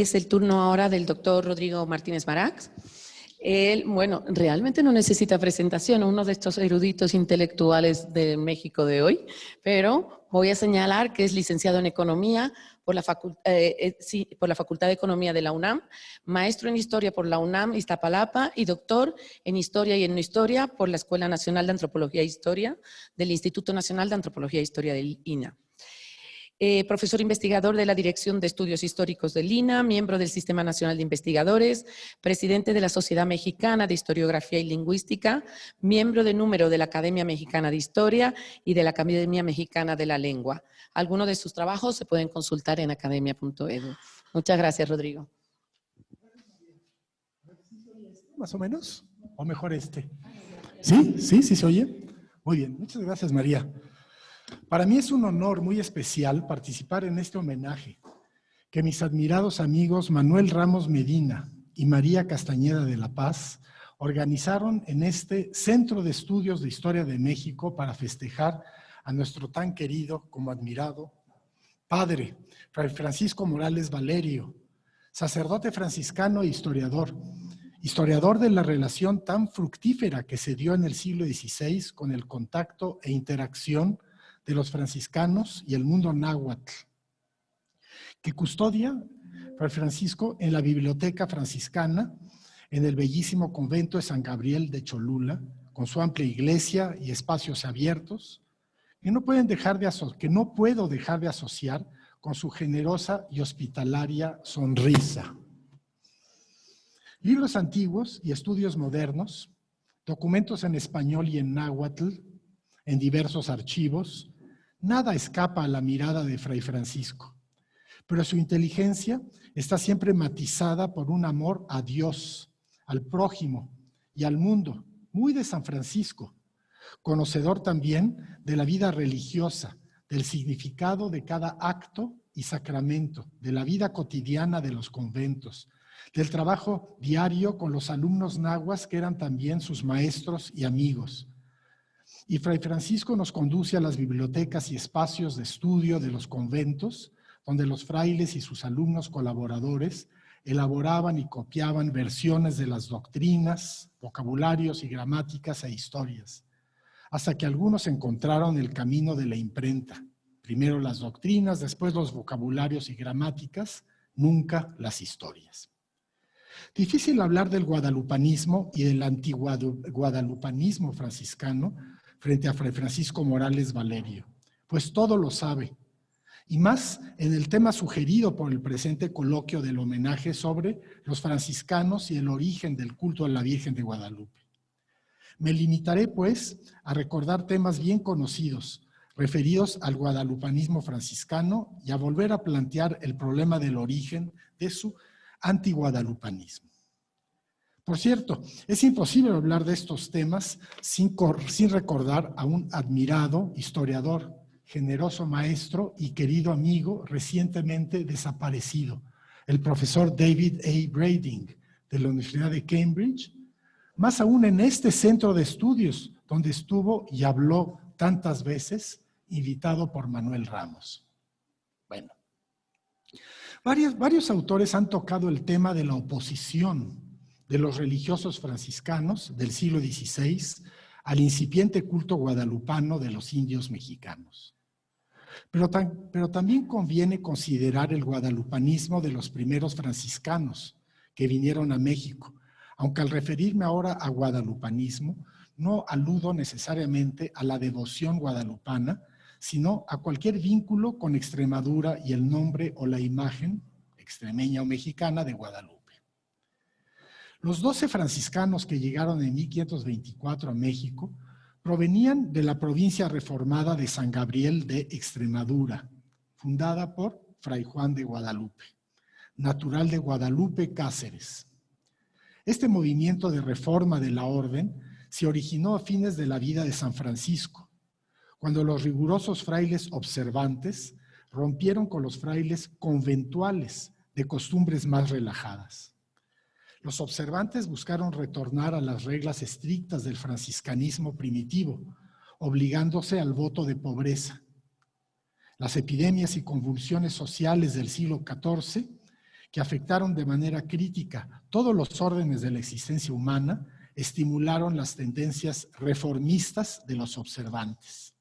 Es el turno ahora del doctor Rodrigo Martínez Marax. Él, bueno, realmente no necesita presentación, uno de estos eruditos intelectuales de México de hoy, pero voy a señalar que es licenciado en Economía por la Facultad de Economía de la UNAM, maestro en Historia por la UNAM Iztapalapa y doctor en Historia y Etnohistoria por la Escuela Nacional de Antropología e Historia del Instituto Nacional de Antropología e Historia del INA. Profesor investigador de la Dirección de Estudios Históricos del INA, miembro del Sistema Nacional de Investigadores, presidente de la Sociedad Mexicana de Historiografía y Lingüística, miembro de número de la Academia Mexicana de Historia y de la Academia Mexicana de la Lengua. Algunos de sus trabajos se pueden consultar en academia.edu. Muchas gracias, Rodrigo. ¿Más o menos? ¿O mejor este? ¿Sí? ¿Sí? ¿Sí se oye? Muy bien. Muchas gracias, María. Para mí es un honor muy especial participar en este homenaje que mis admirados amigos Manuel Ramos Medina y María Castañeda de la Paz organizaron en este Centro de Estudios de Historia de México para festejar a nuestro tan querido como admirado padre, Fray Francisco Morales Valerio, sacerdote franciscano e historiador de la relación tan fructífera que se dio en el siglo XVI con el contacto e interacción de los franciscanos y el mundo náhuatl, que custodia Fray Francisco en la Biblioteca Franciscana, en el bellísimo convento de San Gabriel de Cholula, con su amplia iglesia y espacios abiertos, que no puedo dejar de asociar con su generosa y hospitalaria sonrisa. Libros antiguos y estudios modernos, documentos en español y en náhuatl, en diversos archivos, nada escapa a la mirada de Fray Francisco, pero su inteligencia está siempre matizada por un amor a Dios, al prójimo y al mundo, muy de San Francisco, conocedor también de la vida religiosa, del significado de cada acto y sacramento, de la vida cotidiana de los conventos, del trabajo diario con los alumnos nahuas que eran también sus maestros y amigos. Y Fray Francisco nos conduce a las bibliotecas y espacios de estudio de los conventos, donde los frailes y sus alumnos colaboradores elaboraban y copiaban versiones de las doctrinas, vocabularios y gramáticas e historias, hasta que algunos encontraron el camino de la imprenta. Primero las doctrinas, después los vocabularios y gramáticas, nunca las historias. Difícil hablar del guadalupanismo y del antiguadalupanismo franciscano frente a Fray Francisco Morales Valerio, pues todo lo sabe, y más en el tema sugerido por el presente coloquio del homenaje sobre los franciscanos y el origen del culto a la Virgen de Guadalupe. Me limitaré, pues, a recordar temas bien conocidos, referidos al guadalupanismo franciscano y a volver a plantear el problema del origen de su antiguadalupanismo. Por cierto, es imposible hablar de estos temas sin recordar a un admirado historiador, generoso maestro y querido amigo recientemente desaparecido, el profesor David A. Brading, de la Universidad de Cambridge, más aún en este centro de estudios donde estuvo y habló tantas veces, invitado por Manuel Ramos. Bueno, varios autores han tocado el tema de la oposición de los religiosos franciscanos del siglo XVI al incipiente culto guadalupano de los indios mexicanos. Pero también conviene considerar el guadalupanismo de los primeros franciscanos que vinieron a México, aunque al referirme ahora a guadalupanismo, no aludo necesariamente a la devoción guadalupana, sino a cualquier vínculo con Extremadura y el nombre o la imagen, extremeña o mexicana, de Guadalupe. Los 12 franciscanos que llegaron en 1524 a México provenían de la provincia reformada de San Gabriel de Extremadura, fundada por Fray Juan de Guadalupe, natural de Guadalupe, Cáceres. Este movimiento de reforma de la orden se originó a fines de la vida de San Francisco, cuando los rigurosos frailes observantes rompieron con los frailes conventuales de costumbres más relajadas. Los observantes buscaron retornar a las reglas estrictas del franciscanismo primitivo, obligándose al voto de pobreza. Las epidemias y convulsiones sociales del siglo XIV que afectaron de manera crítica todos los órdenes de la existencia humana, estimularon las tendencias reformistas de los observantes.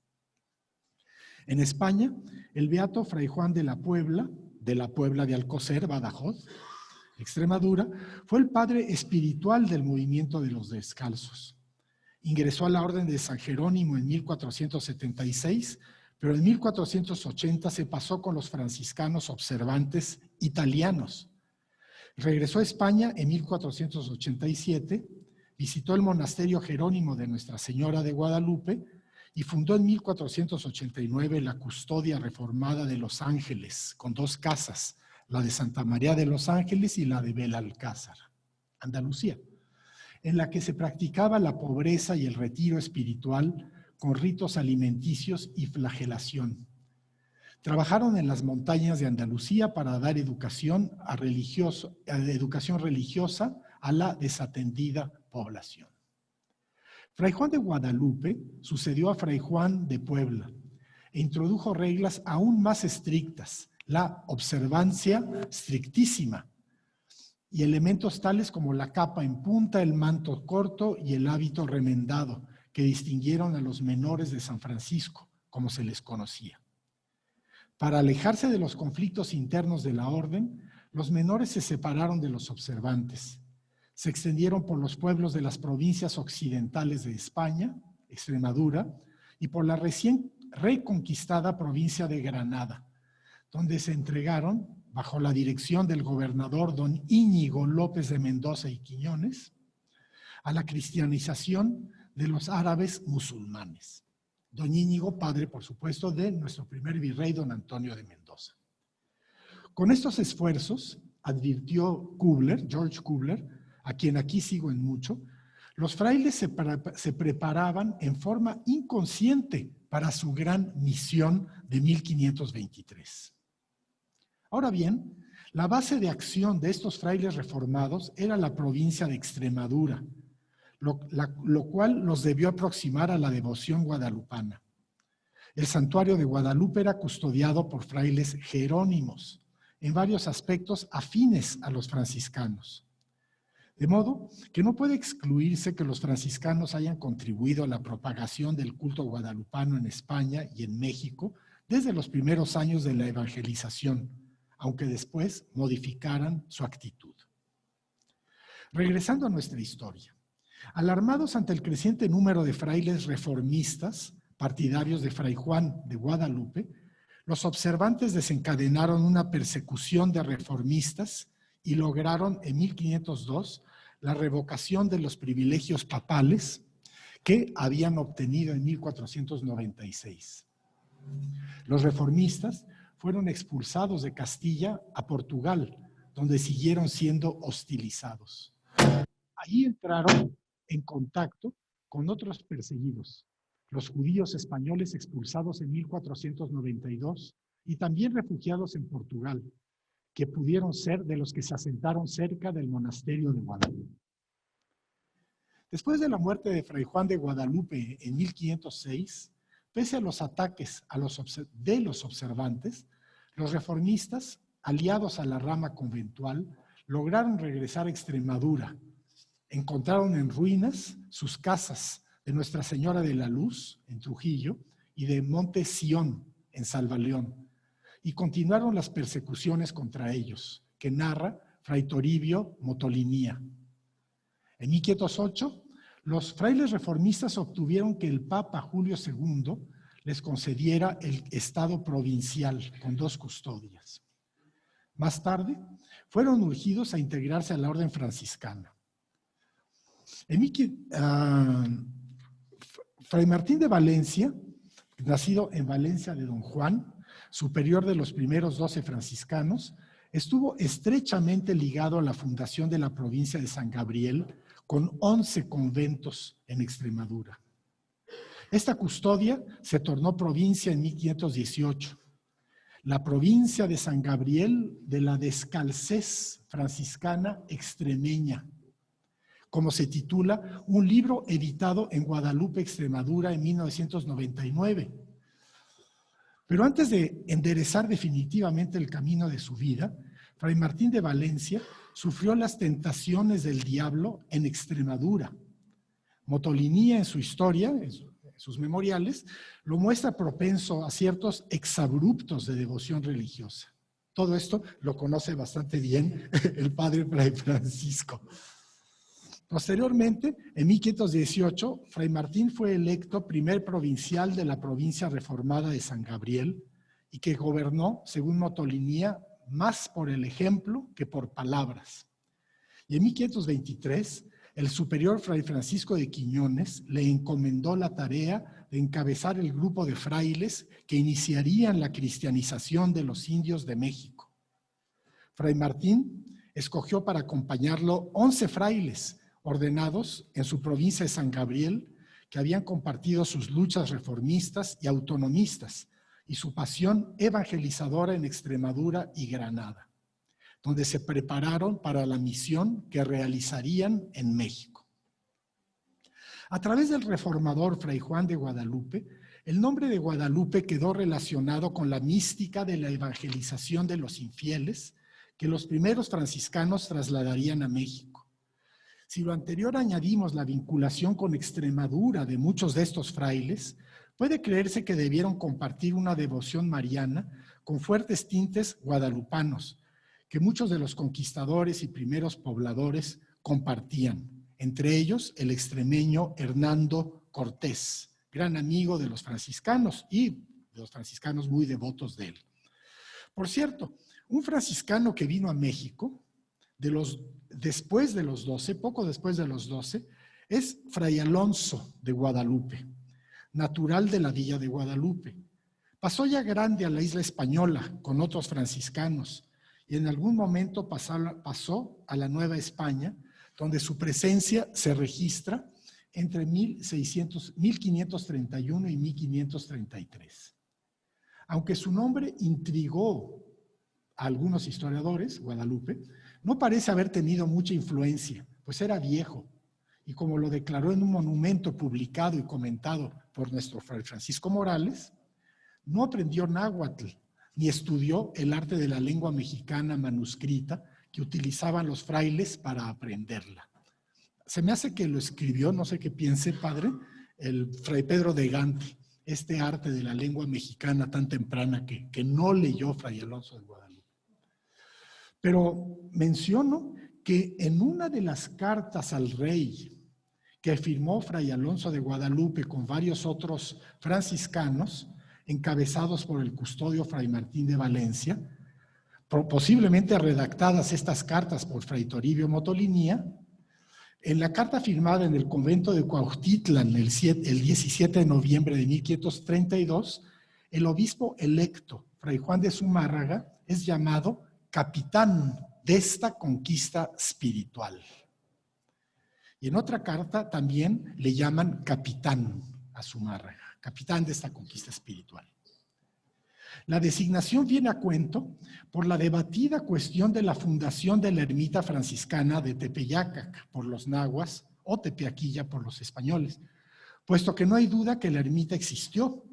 En España, el beato Fray Juan de la Puebla de Alcocer, Badajoz, Extremadura, fue el padre espiritual del movimiento de los descalzos. Ingresó a la Orden de San Jerónimo en 1476, pero en 1480 se pasó con los franciscanos observantes italianos. Regresó a España en 1487, visitó el monasterio Jerónimo de Nuestra Señora de Guadalupe y fundó en 1489 la Custodia Reformada de Los Ángeles, con 2 casas, la de Santa María de los Ángeles y la de Belalcázar, Andalucía, en la que se practicaba la pobreza y el retiro espiritual con ritos alimenticios y flagelación. Trabajaron en las montañas de Andalucía para dar educación religiosa a la desatendida población. Fray Juan de Guadalupe sucedió a Fray Juan de Puebla e introdujo reglas aún más estrictas, la observancia estrictísima, y elementos tales como la capa en punta, el manto corto y el hábito remendado, que distinguieron a los menores de San Francisco, como se les conocía. Para alejarse de los conflictos internos de la orden, los menores se separaron de los observantes. Se extendieron por los pueblos de las provincias occidentales de España, Extremadura, y por la recién reconquistada provincia de Granada, donde se entregaron, bajo la dirección del gobernador don Íñigo López de Mendoza y Quiñones, a la cristianización de los árabes musulmanes. Don Íñigo, padre, por supuesto, de nuestro primer virrey, don Antonio de Mendoza. Con estos esfuerzos, advirtió George Kubler, a quien aquí sigo en mucho, los frailes se preparaban en forma inconsciente para su gran misión de 1523. Ahora bien, la base de acción de estos frailes reformados era la provincia de Extremadura, lo cual los debió aproximar a la devoción guadalupana. El santuario de Guadalupe era custodiado por frailes jerónimos, en varios aspectos afines a los franciscanos. De modo que no puede excluirse que los franciscanos hayan contribuido a la propagación del culto guadalupano en España y en México desde los primeros años de la evangelización, aunque después modificaran su actitud. Regresando a nuestra historia, alarmados ante el creciente número de frailes reformistas, partidarios de Fray Juan de Guadalupe, los observantes desencadenaron una persecución de reformistas y lograron en 1502 la revocación de los privilegios papales que habían obtenido en 1496. Los reformistas fueron expulsados de Castilla a Portugal, donde siguieron siendo hostilizados. Allí entraron en contacto con otros perseguidos, los judíos españoles expulsados en 1492 y también refugiados en Portugal, que pudieron ser de los que se asentaron cerca del monasterio de Guadalupe. Después de la muerte de Fray Juan de Guadalupe en 1506, pese a los ataques de los observantes, los reformistas, aliados a la rama conventual, lograron regresar a Extremadura. Encontraron en ruinas sus casas de Nuestra Señora de la Luz, en Trujillo, y de Monte Sión, en Salvaleón, y continuaron las persecuciones contra ellos, que narra Fray Toribio Motolinía. En 1508, los frailes reformistas obtuvieron que el Papa Julio II les concediera el estado provincial con 2 custodias. Más tarde, fueron urgidos a integrarse a la orden franciscana. Fray Martín de Valencia, nacido en Valencia de Don Juan, superior de los primeros 12 franciscanos, estuvo estrechamente ligado a la fundación de la provincia de San Gabriel, con 11 conventos en Extremadura. Esta custodia se tornó provincia en 1518. La provincia de San Gabriel de la Descalcez franciscana extremeña, como se titula un libro editado en Guadalupe, Extremadura, en 1999. Pero antes de enderezar definitivamente el camino de su vida, Fray Martín de Valencia sufrió las tentaciones del diablo en Extremadura. Motolinía en su historia, en sus memoriales, lo muestra propenso a ciertos exabruptos de devoción religiosa. Todo esto lo conoce bastante bien el padre Fray Francisco. Posteriormente, en 1518, Fray Martín fue electo primer provincial de la provincia reformada de San Gabriel y que gobernó, según Motolinía, más por el ejemplo que por palabras. Y en 1523, el superior Fray Francisco de Quiñones le encomendó la tarea de encabezar el grupo de frailes que iniciarían la cristianización de los indios de México. Fray Martín escogió para acompañarlo 11 frailes ordenados en su provincia de San Gabriel, que habían compartido sus luchas reformistas y autonomistas y su pasión evangelizadora en Extremadura y Granada, donde se prepararon para la misión que realizarían en México. A través del reformador Fray Juan de Guadalupe, el nombre de Guadalupe quedó relacionado con la mística de la evangelización de los infieles que los primeros franciscanos trasladarían a México. Si lo anterior añadimos la vinculación con Extremadura de muchos de estos frailes, puede creerse que debieron compartir una devoción mariana con fuertes tintes guadalupanos, que muchos de los conquistadores y primeros pobladores compartían, entre ellos el extremeño Hernando Cortés, gran amigo de los franciscanos y de los franciscanos muy devotos de él. Por cierto, un franciscano que vino a México, después de los 12, poco después de los 12, es Fray Alonso de Guadalupe, natural de la villa de Guadalupe. Pasó ya grande a la isla española con otros franciscanos y en algún momento pasó a la Nueva España, donde su presencia se registra entre 1531 y 1533. Aunque su nombre intrigó a algunos historiadores, Guadalupe, no parece haber tenido mucha influencia, pues era viejo, y como lo declaró en un monumento publicado y comentado por nuestro Fray Francisco Morales, no aprendió náhuatl, ni estudió el arte de la lengua mexicana manuscrita que utilizaban los frailes para aprenderla. Se me hace que lo escribió, no sé qué piense, padre, el Fray Pedro de Gante, este arte de la lengua mexicana tan temprana que no leyó Fray Alonso de Guadalupe. Pero menciono que en una de las cartas al rey que firmó Fray Alonso de Guadalupe con varios otros franciscanos, encabezados por el custodio Fray Martín de Valencia, posiblemente redactadas estas cartas por Fray Toribio Motolinía, en la carta firmada en el convento de Cuautitlan el 17 de noviembre de 1532, el obispo electo, Fray Juan de Zumárraga, es llamado capitán de esta conquista espiritual. Y en otra carta también le llaman capitán a Zumárraga, capitán de esta conquista espiritual. La designación viene a cuento por la debatida cuestión de la fundación de la ermita franciscana de Tepeyacac por los nahuas o Tepeaquilla por los españoles, puesto que no hay duda que la ermita existió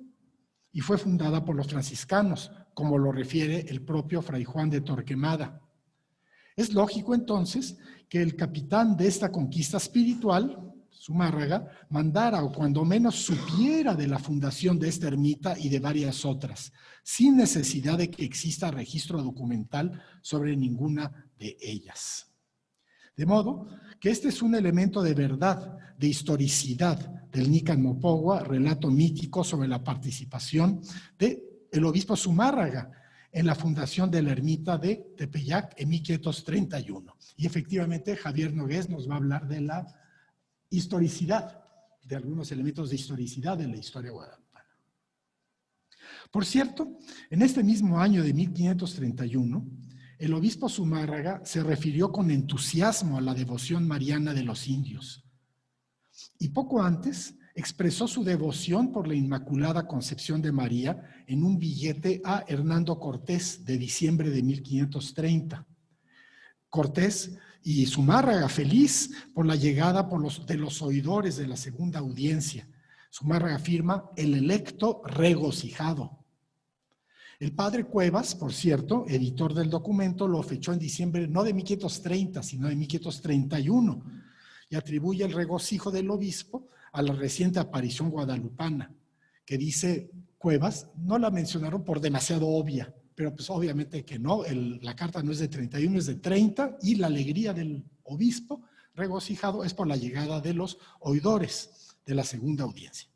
y fue fundada por los franciscanos, como lo refiere el propio Fray Juan de Torquemada. Es lógico entonces que el capitán de esta conquista espiritual, Zumárraga, mandara o cuando menos supiera de la fundación de esta ermita y de varias otras, sin necesidad de que exista registro documental sobre ninguna de ellas. De modo que este es un elemento de verdad, de historicidad del Nican Mopogua, relato mítico sobre la participación del obispo Zumárraga en la fundación de la ermita de Tepeyac en 1531. Y efectivamente Javier Nogués nos va a hablar de la historicidad, de algunos elementos de historicidad de la historia guadalupana. Por cierto, en este mismo año de 1531, el obispo Zumárraga se refirió con entusiasmo a la devoción mariana de los indios y poco antes expresó su devoción por la Inmaculada Concepción de María en un billete a Hernando Cortés de diciembre de 1530. Cortés y Zumárraga feliz por la llegada de los oidores de la segunda audiencia. Zumárraga afirma el electo regocijado. El padre Cuevas, por cierto, editor del documento, lo fechó en diciembre no de 1530, sino de 1531, y atribuye el regocijo del obispo a la reciente aparición guadalupana, que dice Cuevas, no la mencionaron por demasiado obvia, pero pues obviamente que no, la carta no es de 31, es de 30, y la alegría del obispo regocijado es por la llegada de los oidores de la segunda audiencia.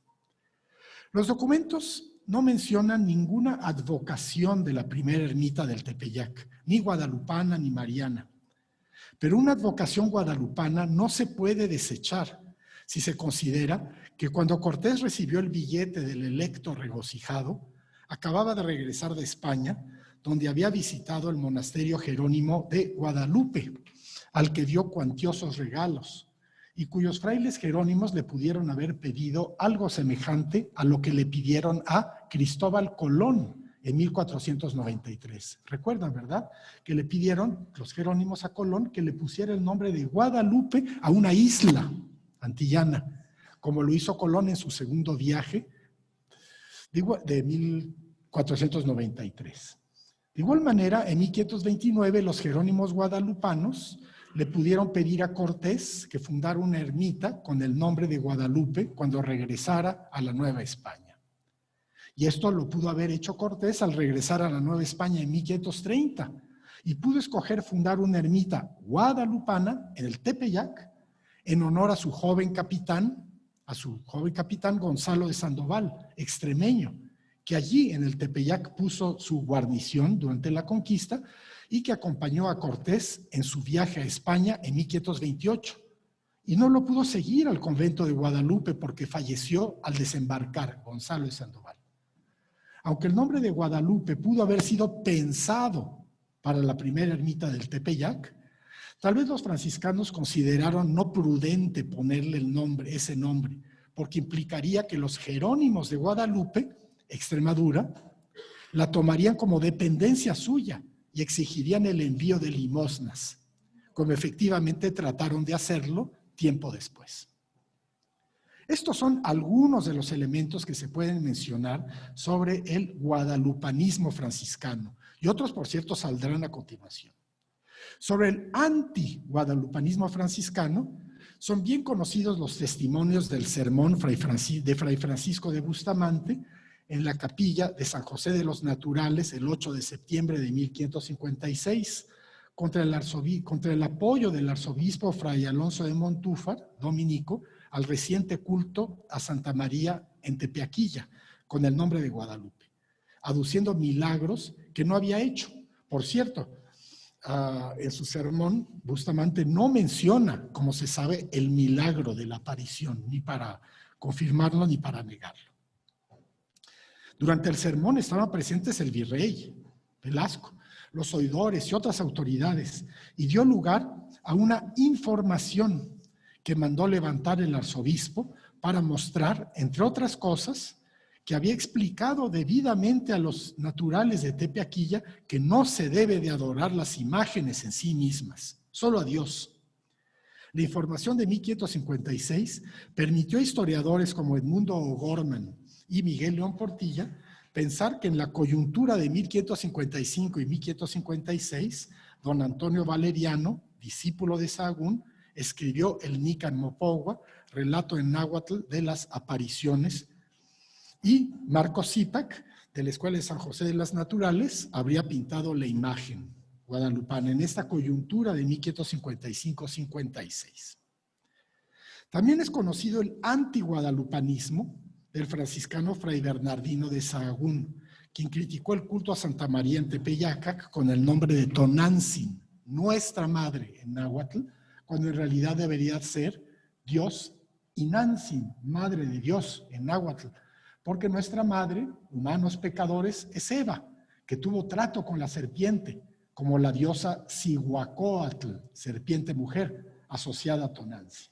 Los documentos no mencionan ninguna advocación de la primera ermita del Tepeyac, ni guadalupana ni mariana. Pero una advocación guadalupana no se puede desechar si se considera que cuando Cortés recibió el billete del electo regocijado, acababa de regresar de España, donde había visitado el monasterio Jerónimo de Guadalupe, al que dio cuantiosos regalos, y cuyos frailes jerónimos le pudieron haber pedido algo semejante a lo que le pidieron a Cristóbal Colón en 1493. Recuerdan, ¿verdad? Que le pidieron los jerónimos a Colón que le pusiera el nombre de Guadalupe a una isla antillana, como lo hizo Colón en su segundo viaje de 1493. De igual manera, en 1529, los jerónimos guadalupanos le pudieron pedir a Cortés que fundara una ermita con el nombre de Guadalupe cuando regresara a la Nueva España. Y esto lo pudo haber hecho Cortés al regresar a la Nueva España en 1530 y pudo escoger fundar una ermita guadalupana en el Tepeyac en honor a su joven capitán Gonzalo de Sandoval, extremeño, que allí en el Tepeyac puso su guarnición durante la conquista y que acompañó a Cortés en su viaje a España en 1528. Y no lo pudo seguir al convento de Guadalupe porque falleció al desembarcar Gonzalo de Sandoval. Aunque el nombre de Guadalupe pudo haber sido pensado para la primera ermita del Tepeyac, tal vez los franciscanos consideraron no prudente ponerle ese nombre, porque implicaría que los jerónimos de Guadalupe, Extremadura, la tomarían como dependencia suya y exigirían el envío de limosnas, como efectivamente trataron de hacerlo tiempo después. Estos son algunos de los elementos que se pueden mencionar sobre el guadalupanismo franciscano, y otros, por cierto, saldrán a continuación. Sobre el anti-guadalupanismo franciscano, son bien conocidos los testimonios del sermón de Fray Francisco de Bustamante en la capilla de San José de los Naturales el 8 de septiembre de 1556, contra el apoyo del arzobispo Fray Alonso de Montúfar, dominico, al reciente culto a Santa María en Tepeaquilla, con el nombre de Guadalupe, aduciendo milagros que no había hecho. Por cierto, en su sermón, Bustamante no menciona, como se sabe, el milagro de la aparición, ni para confirmarlo ni para negarlo. Durante el sermón estaban presentes el virrey Velasco, los oidores y otras autoridades, y dio lugar a una información que mandó levantar el arzobispo para mostrar, entre otras cosas, que había explicado debidamente a los naturales de Tepeaquilla que no se debe de adorar las imágenes en sí mismas, solo a Dios. La información de 1556 permitió a historiadores como Edmundo O'Gorman y Miguel León Portilla pensar que en la coyuntura de 1555 y 1556, don Antonio Valeriano, discípulo de Sahagún, escribió el Nican Mopogua, relato en náhuatl de las apariciones, y Marco Zipac, de la Escuela de San José de las Naturales, habría pintado la imagen guadalupana en esta coyuntura de 1555-56. También es conocido el antiguadalupanismo del franciscano Fray Bernardino de Sahagún, quien criticó el culto a Santa María en Tepeyacac con el nombre de Tonantzin, nuestra madre en náhuatl, cuando en realidad debería ser Dios Inantzin, madre de Dios en náhuatl, porque nuestra madre, humanos pecadores, es Eva, que tuvo trato con la serpiente, como la diosa Cihuacóatl, serpiente mujer, asociada a Tonantzin.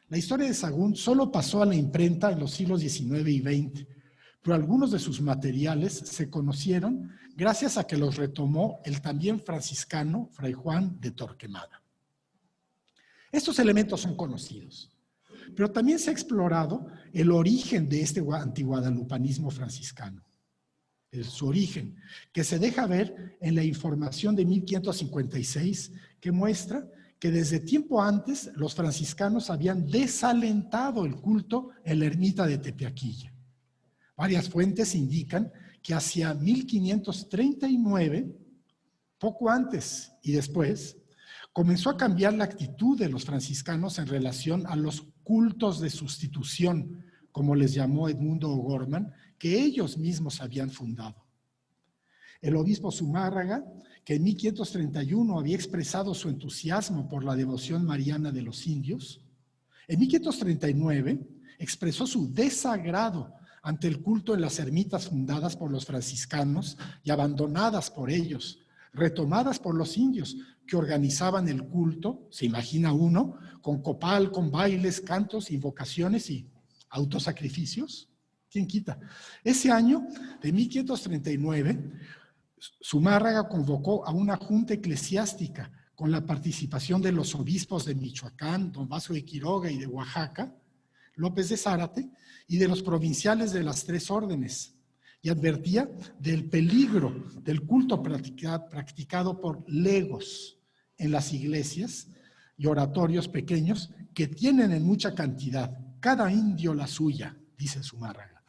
La historia de Sahagún solo pasó a la imprenta en los siglos XIX y XX, pero algunos de sus materiales se conocieron gracias a que los retomó el también franciscano Fray Juan de Torquemada. Estos elementos son conocidos, pero también se ha explorado el origen de este antiguadalupanismo franciscano. su origen, que se deja ver en la información de 1556, que muestra que desde tiempo antes los franciscanos habían desalentado el culto en la ermita de Tepeaquilla. Varias fuentes indican que hacia 1539, poco antes y después, comenzó a cambiar la actitud de los franciscanos en relación a los cultos de sustitución, como les llamó Edmundo O'Gorman, que ellos mismos habían fundado. El obispo Zumárraga, que en 1531 había expresado su entusiasmo por la devoción mariana de los indios, en 1539 expresó su desagrado ante el culto en las ermitas fundadas por los franciscanos y abandonadas por ellos, retomadas por los indios, que organizaban el culto, se imagina uno, con copal, con bailes, cantos, invocaciones y autosacrificios. ¿Quién quita? Ese año de 1539, Zumárraga convocó a una junta eclesiástica con la participación de los obispos de Michoacán, Don Vasco de Quiroga, y de Oaxaca, López de Zárate, y de los provinciales de las tres órdenes, y advertía del peligro del culto practicado por legos en las iglesias y oratorios pequeños que tienen en mucha cantidad, cada indio la suya, dice Zumárraga.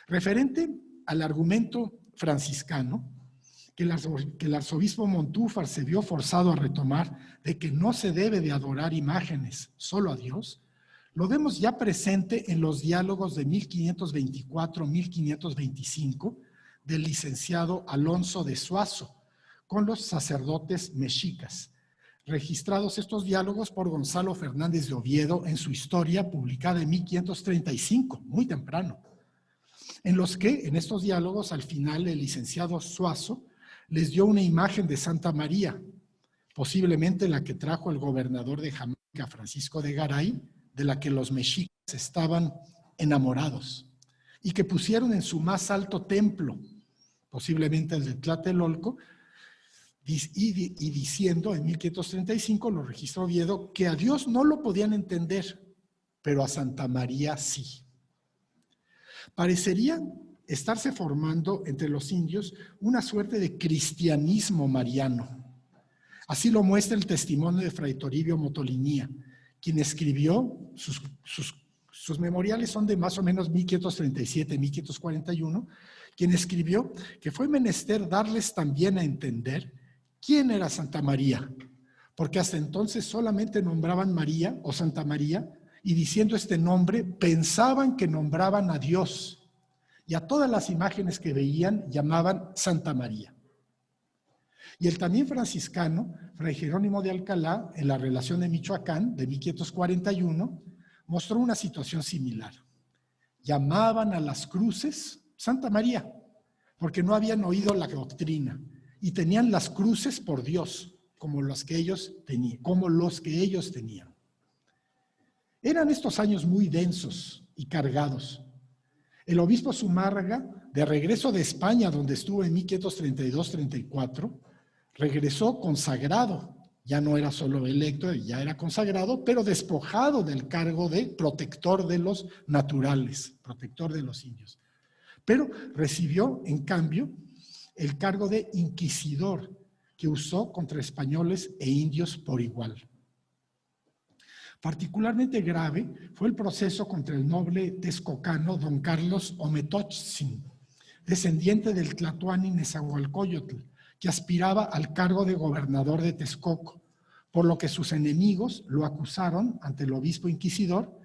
Referente al argumento franciscano, que el arzobispo Montúfar se vio forzado a retomar, de que no se debe de adorar imágenes, solo a Dios, lo vemos ya presente en los diálogos de 1524-1525 del licenciado Alonso de Suazo con los sacerdotes mexicas. Registrados estos diálogos por Gonzalo Fernández de Oviedo en su Historia, publicada en 1535, muy temprano, en los que, en estos diálogos, al final el licenciado Suazo les dio una imagen de Santa María, posiblemente la que trajo el gobernador de Jamaica, Francisco de Garay, de la que los mexicas estaban enamorados, y que pusieron en su más alto templo, posiblemente el de Tlatelolco, y diciendo en 1535, lo registró Oviedo, que a Dios no lo podían entender, pero a Santa María sí. Parecería estarse formando entre los indios una suerte de cristianismo mariano. Así lo muestra el testimonio de Fray Toribio Motolinía, quien escribió, sus memoriales son de más o menos 1537-1541, quien escribió que fue menester darles también a entender quién era Santa María, porque hasta entonces solamente nombraban María o Santa María, y diciendo este nombre pensaban que nombraban a Dios, y a todas las imágenes que veían llamaban Santa María. Y el también franciscano, Fray Jerónimo de Alcalá, en la Relación de Michoacán, de 1541, mostró una situación similar. Llamaban a las cruces Santa María, porque no habían oído la doctrina, y tenían las cruces por Dios, como los que ellos tenían. Eran estos años muy densos y cargados. El obispo Zumárraga, de regreso de España, donde estuvo en 1532-34, regresó consagrado. Ya no era solo electo, ya era consagrado, pero despojado del cargo de protector de los naturales, protector de los indios. Pero recibió, en cambio, el cargo de inquisidor, que usó contra españoles e indios por igual. Particularmente grave fue el proceso contra el noble texcocano don Carlos Ometochtzin, descendiente del Tlatoani Nezahualcóyotl, que aspiraba al cargo de gobernador de Texcoco, por lo que sus enemigos lo acusaron ante el obispo inquisidor,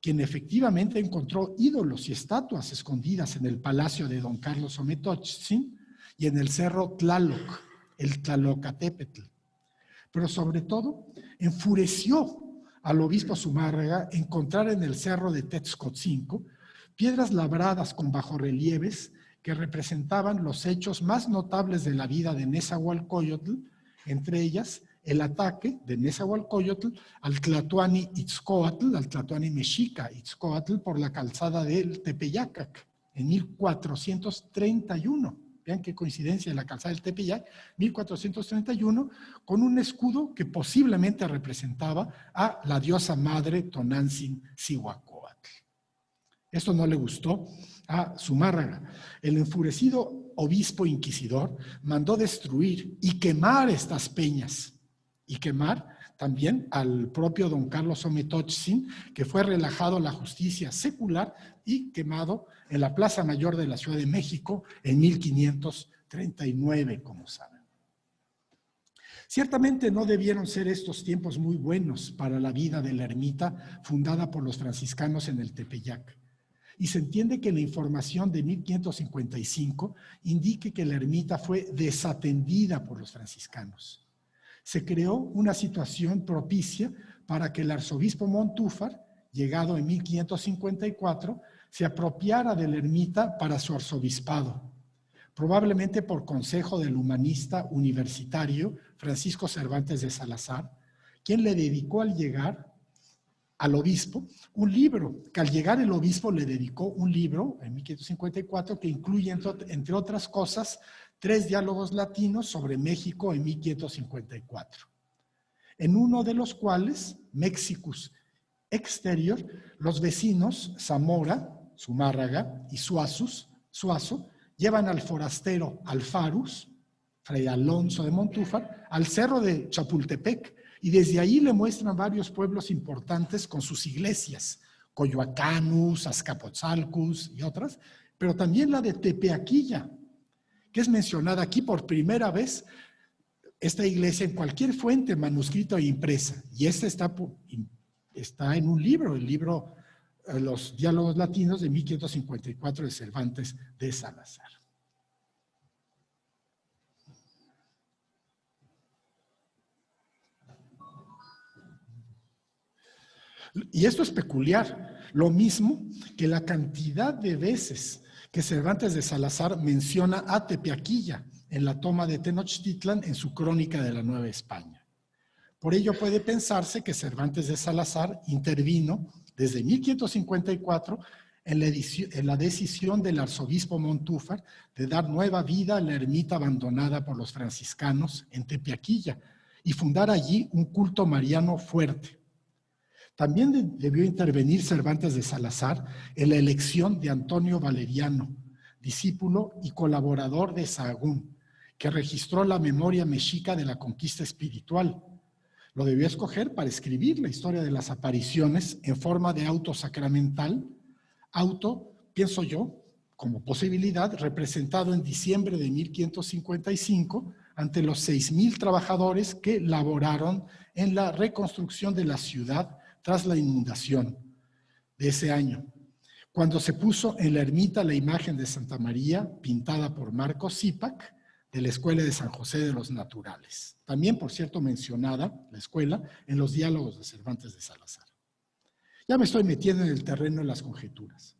quien efectivamente encontró ídolos y estatuas escondidas en el palacio de don Carlos Ometochtzin y en el cerro Tlaloc, el Tlalocatépetl. Pero sobre todo, enfureció al obispo Zumárraga encontrar en el cerro de Texcotzinco piedras labradas con bajorrelieves que representaban los hechos más notables de la vida de Nezahualcóyotl, entre ellas el ataque de Nezahualcóyotl al Tlatoani Itzcoatl, al Tlatoani mexica Itzcoatl, por la calzada del Tepeyacac en 1431. Vean qué coincidencia, la calzada del Tepeyac, 1431, con un escudo que posiblemente representaba a la diosa madre Tonantzin Cihuacóatl. Esto no le gustó a Zumárraga. El enfurecido obispo inquisidor mandó destruir y quemar estas peñas y quemar también al propio don Carlos Ometochsin, que fue relajado a la justicia secular y quemado en la Plaza Mayor de la Ciudad de México en 1539, como saben. Ciertamente no debieron ser estos tiempos muy buenos para la vida de la ermita fundada por los franciscanos en el Tepeyac. Y se entiende que la información de 1555 indique que la ermita fue desatendida por los franciscanos. Se creó una situación propicia para que el arzobispo Montúfar, llegado en 1554, se apropiara de la ermita para su arzobispado, probablemente por consejo del humanista universitario Francisco Cervantes de Salazar, quien le dedicó al llegar al obispo un libro, que al llegar el obispo le dedicó un libro en 1554 que incluye, entre otras cosas, 3 diálogos latinos sobre México en 1554. En uno de los cuales, Mexicus Exterior, los vecinos Zamora, Zumárraga y Suazo llevan al forastero Alfarus, Fray Alonso de Montúfar, al cerro de Chapultepec, y desde ahí le muestran varios pueblos importantes con sus iglesias, Coyoacanus, Azcapotzalcos y otras, pero también la de Tepeaquilla, que es mencionada aquí por primera vez, esta iglesia en cualquier fuente, manuscrita e impresa, y esta está en un libro, el libro Los Diálogos Latinos de 1554 de Cervantes de Salazar. Y esto es peculiar, lo mismo que la cantidad de veces que Cervantes de Salazar menciona a Tepeaquilla en la toma de Tenochtitlan en su Crónica de la Nueva España. Por ello puede pensarse que Cervantes de Salazar intervino desde 1554 en la decisión del arzobispo Montúfar de dar nueva vida a la ermita abandonada por los franciscanos en Tepeaquilla y fundar allí un culto mariano fuerte. También debió intervenir Cervantes de Salazar en la elección de Antonio Valeriano, discípulo y colaborador de Sahagún, que registró la memoria mexica de la conquista espiritual. Lo debió escoger para escribir la historia de las apariciones en forma de auto sacramental, pienso yo, como posibilidad, representado en diciembre de 1555 ante los 6,000 trabajadores que laboraron en la reconstrucción de la ciudad tras la inundación de ese año, cuando se puso en la ermita la imagen de Santa María, pintada por Marco Zipac, de la Escuela de San José de los Naturales. También, por cierto, mencionada la escuela en los diálogos de Cervantes de Salazar. Ya me estoy metiendo en el terreno de las conjeturas,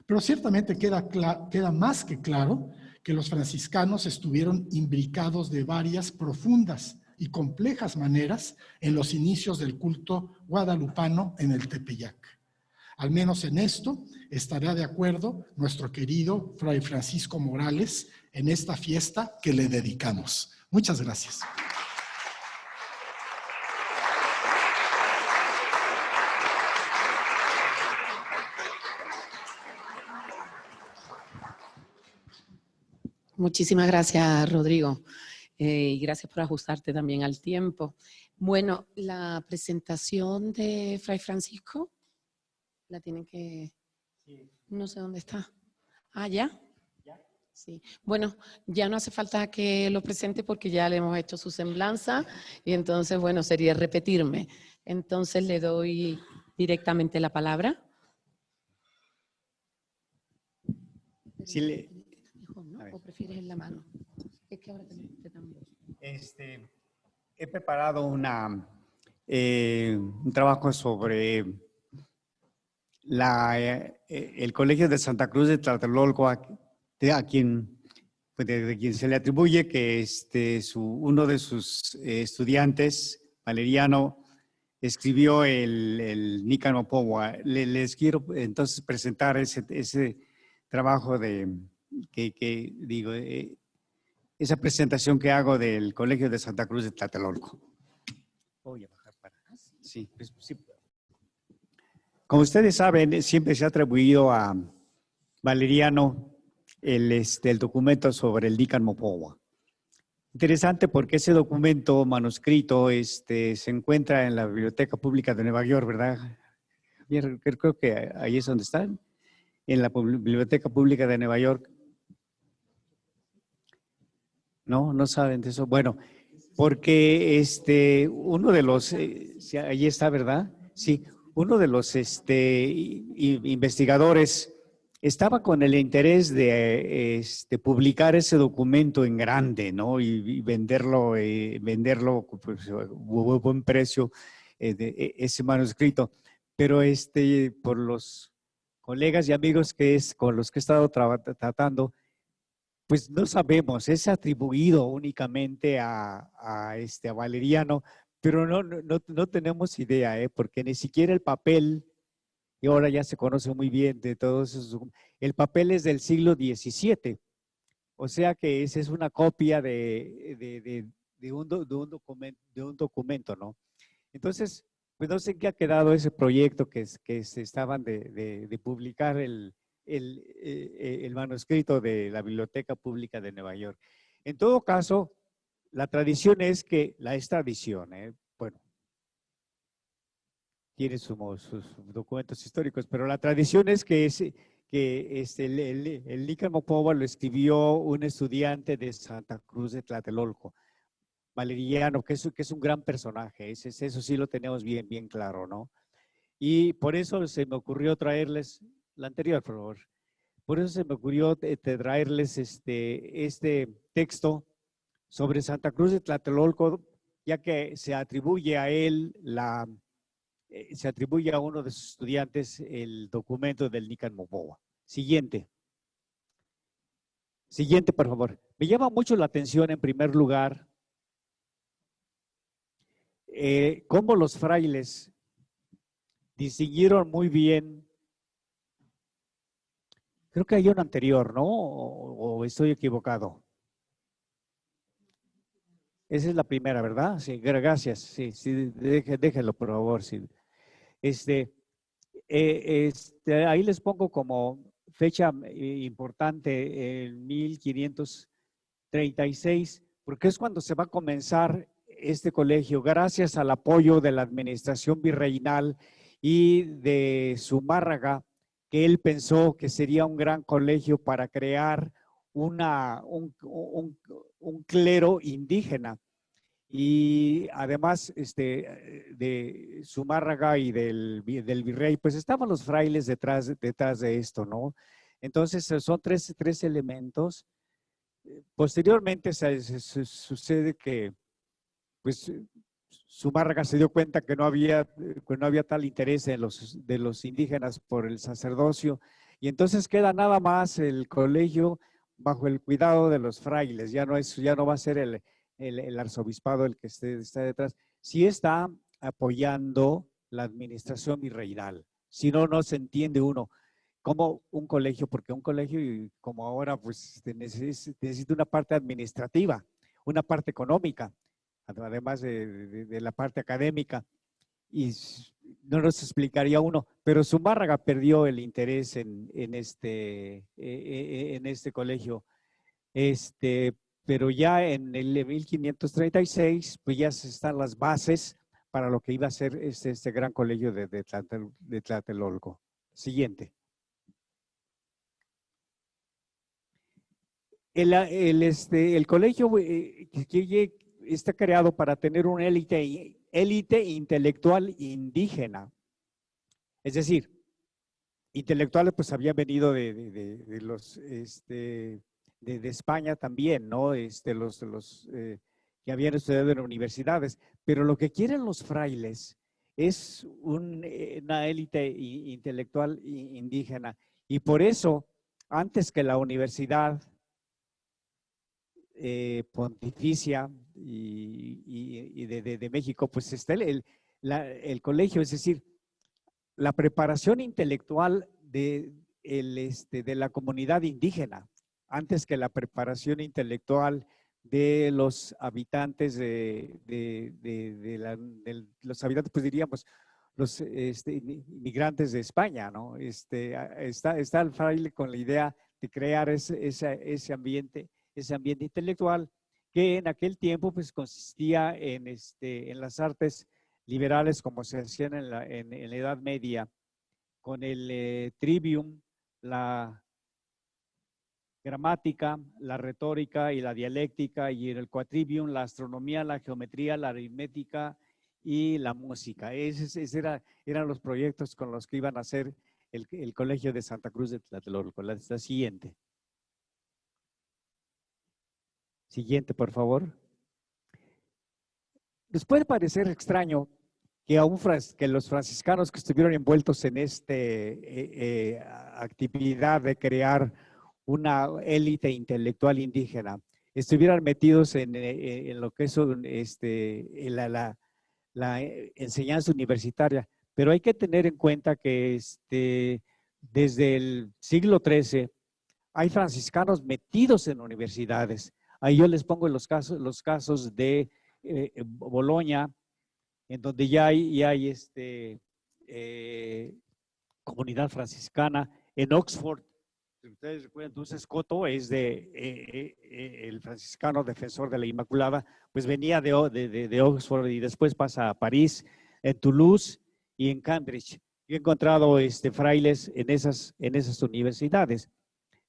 pero ciertamente queda más que claro que los franciscanos estuvieron imbricados de varias profundas y complejas maneras en los inicios del culto guadalupano en el Tepeyac. Al menos en esto estará de acuerdo nuestro querido Fray Francisco Morales en esta fiesta que le dedicamos. Muchas gracias. Muchísimas gracias, Rodrigo. Y gracias por ajustarte también al tiempo. Bueno, la presentación de Fray Francisco, la tienen que... No sé dónde está. Ah, ¿ya? Sí. Bueno, ya no hace falta que lo presente porque ya le hemos hecho su semblanza y entonces, bueno, sería repetirme. Entonces le doy directamente la palabra. Sí, ¿No? ¿O prefieres en la mano? Es que ahora te también. He preparado un trabajo sobre el Colegio de Santa Cruz de Tlatelolco, de quien se le atribuye que uno de sus estudiantes, Valeriano, escribió el Nicanor Powa. Les quiero entonces presentar ese trabajo esa presentación que hago del Colegio de Santa Cruz de Tlatelolco. Voy a bajar para... Sí, sí. Como ustedes saben, siempre se ha atribuido a Valeriano el documento sobre el Nican Mopowa. Interesante porque ese documento manuscrito se encuentra en la Biblioteca Pública de Nueva York, ¿verdad? Creo que ahí es donde están, en la Biblioteca Pública de Nueva York. No, no saben de eso. Bueno, porque uno de los, sí, ahí está, ¿verdad? Sí, uno de los investigadores estaba con el interés de publicar ese documento en grande, ¿no? Y venderlo, pues, a buen precio, ese manuscrito. Pero por los colegas y amigos con los que he estado tratando, pues no sabemos, es atribuido únicamente a Valeriano, pero no tenemos idea, porque ni siquiera el papel, y ahora ya se conoce muy bien de todos esos, el papel es del siglo XVII, o sea que esa es una copia de un documento, ¿no? Entonces, pues no sé en qué ha quedado ese proyecto que se estaban de publicar el manuscrito de la Biblioteca Pública de Nueva York. En todo caso, la tradición es que, es tradición, bueno, tiene sus documentos históricos, pero la tradición es que, el Nican Mopowa lo escribió un estudiante de Santa Cruz de Tlatelolco, Valeriano, que es un gran personaje, eso sí lo tenemos bien claro, ¿no? Y por eso se me ocurrió traerles, la anterior, por favor, por eso se me ocurrió traerles este texto sobre Santa Cruz de Tlatelolco, ya que se atribuye a él, se atribuye a uno de sus estudiantes el documento del Nican Mopowa. Siguiente. Siguiente, por favor. Me llama mucho la atención, en primer lugar, cómo los frailes distinguieron muy bien. Creo que hay un anterior, ¿no? ¿O estoy equivocado? Esa es la primera, ¿verdad? Sí, gracias. Sí, déjenlo, por favor. Sí. Ahí les pongo como fecha importante el 1536, porque es cuando se va a comenzar este colegio, gracias al apoyo de la administración virreinal y de Zumárraga, que él pensó que sería un gran colegio para crear un clero indígena. Y además de Zumárraga y del virrey, pues estaban los frailes detrás de esto, ¿no? Entonces son tres elementos. Posteriormente sucede que pues Zumárraga se dio cuenta que no había tal interés de los indígenas por el sacerdocio, y entonces queda nada más el colegio bajo el cuidado de los frailes. Ya no va a ser el arzobispado el que está detrás. Sí está apoyando la administración virreinal. Si no, no se entiende uno como un colegio, porque un colegio, como ahora, pues necesita una parte administrativa, una parte económica, además de la parte académica, y no nos explicaría uno, pero Zumárraga perdió el interés en este colegio. Pero ya en el 1536, pues ya están las bases para lo que iba a ser este gran colegio de Tlatelolco. Siguiente. El colegio está creado para tener una élite intelectual indígena. Es decir, intelectuales pues habían venido de España también, ¿no? Los que habían estudiado en universidades. Pero lo que quieren los frailes es una élite intelectual indígena. Y por eso, antes que la universidad pontificia y de México, pues está el colegio, es decir, la preparación intelectual de la comunidad indígena, antes que la preparación intelectual de los habitantes los habitantes, pues diríamos, inmigrantes de España, ¿no? Está el fraile con la idea de crear ese ambiente intelectual que en aquel tiempo pues consistía en las artes liberales como se hacían en la Edad Media, con el trivium, la gramática, la retórica y la dialéctica, y en el quadrivium la astronomía, la geometría, la aritmética y la música. Esos eran los proyectos con los que iban a hacer el Colegio de Santa Cruz de Tlatelolco. La siguiente. Siguiente, por favor. Les puede parecer extraño que los franciscanos que estuvieron envueltos en esta actividad de crear una élite intelectual indígena estuvieran metidos en lo que es la enseñanza universitaria, pero hay que tener en cuenta que desde el siglo XIII hay franciscanos metidos en universidades. Ahí yo les pongo los casos de Bolonia, en donde ya hay comunidad franciscana. En Oxford, si ustedes recuerdan, entonces Coto es el franciscano defensor de la Inmaculada, pues venía de Oxford y después pasa a París, en Toulouse y en Cambridge. Yo he encontrado frailes en esas universidades.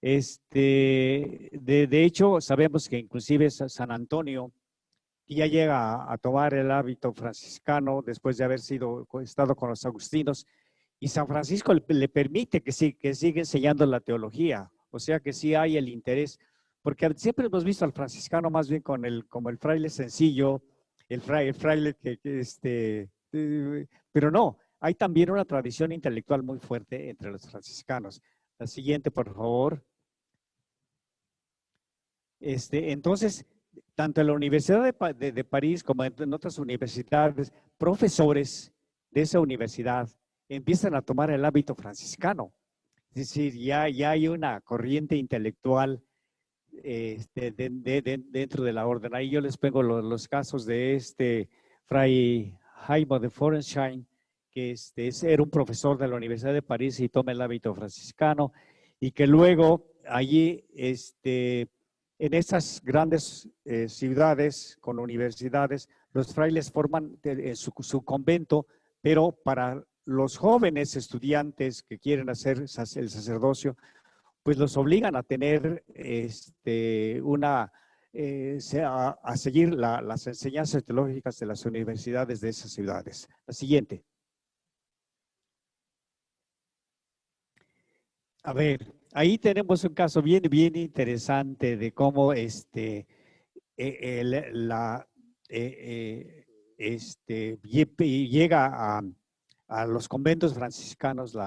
De hecho, sabemos que inclusive San Antonio ya llega a tomar el hábito franciscano después de haber estado con los agustinos, y San Francisco le permite que siga enseñando la teología, o sea que sí hay el interés, porque siempre hemos visto al franciscano más bien como el fraile sencillo, el fraile pero no, hay también una tradición intelectual muy fuerte entre los franciscanos. La siguiente, por favor. Entonces, tanto en la Universidad de París como en otras universidades, profesores de esa universidad empiezan a tomar el hábito franciscano. Es decir, ya hay una corriente intelectual dentro de la orden. Ahí yo les pongo los casos de Fray Jaime de Forenschein, que era un profesor de la Universidad de París y toma el hábito franciscano, y que luego allí, en estas grandes ciudades con universidades, los frailes forman su convento, pero para los jóvenes estudiantes que quieren hacer el sacerdocio, pues los obligan a tener a seguir las enseñanzas teológicas de las universidades de esas ciudades. La siguiente. A ver, ahí tenemos un caso bien interesante de cómo llega a los conventos franciscanos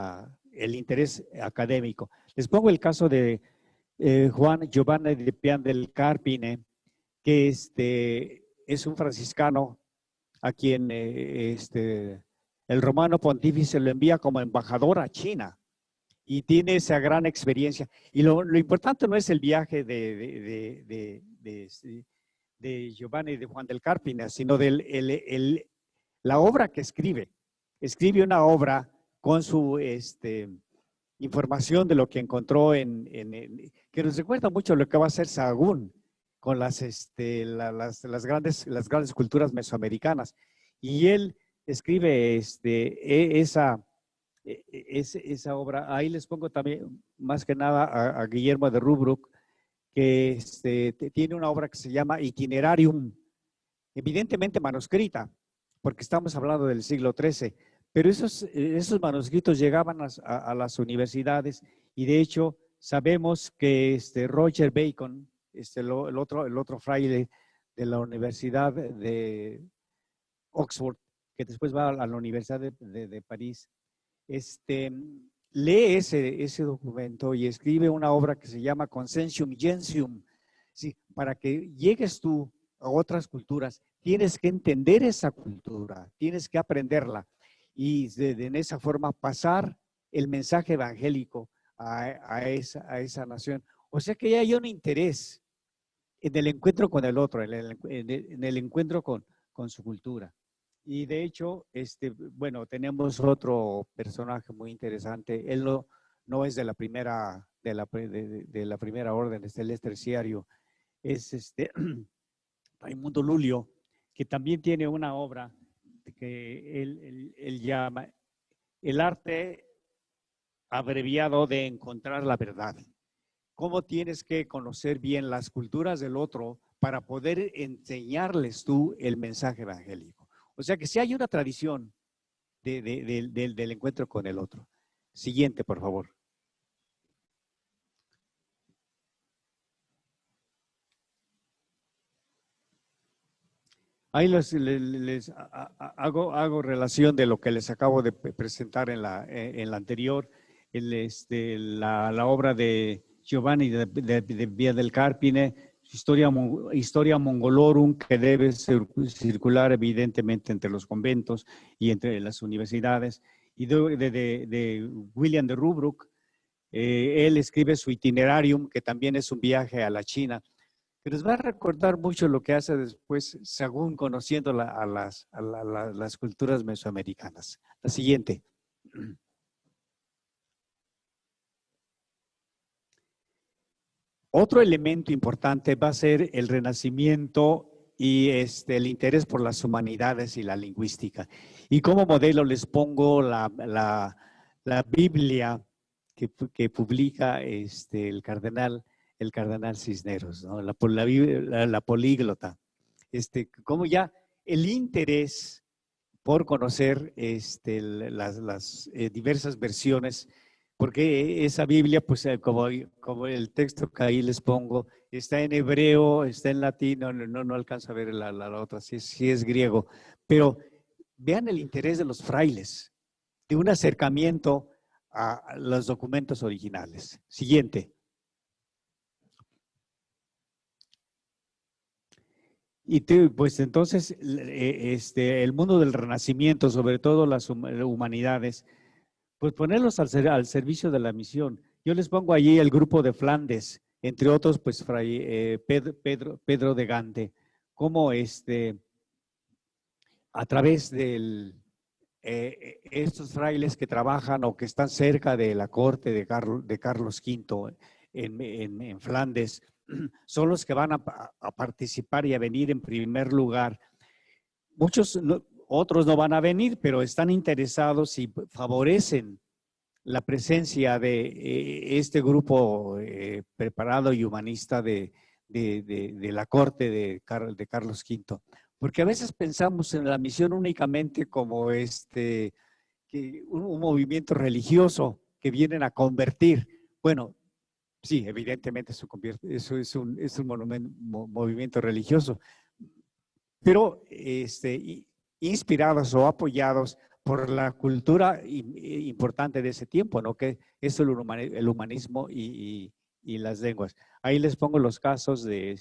el interés académico. Les pongo el caso de Juan Giovanni de Pian del Carpine, que es un franciscano a quien el romano pontífice lo envía como embajador a China, y tiene esa gran experiencia. Y lo importante no es el viaje de Giovanni de Juan del Carpine, sino la obra que escribe. Escribe una obra con su información de lo que encontró que nos recuerda mucho lo que va a hacer Sahagún con las grandes culturas mesoamericanas. Y él escribe esa obra. Ahí les pongo también más que nada a Guillermo de Rubruck, que tiene una obra que se llama Itinerarium, evidentemente manuscrita, porque estamos hablando del siglo XIII, pero esos manuscritos llegaban a las universidades, y de hecho sabemos que Roger Bacon, el otro fraile de la Universidad de Oxford, que después va a la Universidad de París, lee ese documento y escribe una obra que se llama Consentium Gentium. Sí, para que llegues tú a otras culturas, tienes que entender esa cultura, tienes que aprenderla, y en esa forma pasar el mensaje evangélico a esa nación. O sea que ya hay un interés en el encuentro con el otro, en el encuentro con su cultura. Y de hecho, bueno, tenemos otro personaje muy interesante. Él no es de la primera, de la primera orden, es terciario. Es Raimundo Lulio, que también tiene una obra que él llama El arte abreviado de encontrar la verdad. Cómo tienes que conocer bien las culturas del otro para poder enseñarles tú el mensaje evangélico. O sea que sí hay una tradición del encuentro con el otro. Siguiente, por favor. Ahí les hago relación de lo que les acabo de presentar en la anterior, la obra de Giovanni de Via del Carpine, Historia Mongolorum, que debe circular evidentemente entre los conventos y entre las universidades, y de William de Rubruck. Él escribe su Itinerarium, que también es un viaje a la China, que les va a recordar mucho lo que hace después, según conociendo a las culturas mesoamericanas. La siguiente. Otro elemento importante va a ser el Renacimiento y el interés por las humanidades y la lingüística. Y como modelo les pongo la Biblia que publica el cardenal Cisneros, ¿no? la políglota. Como ya el interés por conocer las diversas versiones, porque esa Biblia, pues como el texto que ahí les pongo, está en hebreo, está en latín, no alcanzo a ver la otra, sí es griego, pero vean el interés de los frailes, de un acercamiento a los documentos originales. Siguiente. Y pues entonces el mundo del Renacimiento, sobre todo las humanidades, pues ponerlos al servicio de la misión. Yo les pongo allí el grupo de Flandes, entre otros, pues Fray Pedro de Gante, como a través de estos frailes que trabajan o que están cerca de la corte de Carlos V en Flandes, son los que van a participar y a venir en primer lugar. Muchos, otros no van a venir, pero están interesados y favorecen la presencia de este grupo preparado y humanista de la corte de Carlos V. Porque a veces pensamos en la misión únicamente como un movimiento religioso que vienen a convertir. Bueno, sí, evidentemente eso es un movimiento religioso, pero inspirados o apoyados por la cultura importante de ese tiempo, ¿no? Que es el humanismo y las lenguas. Ahí les pongo los casos de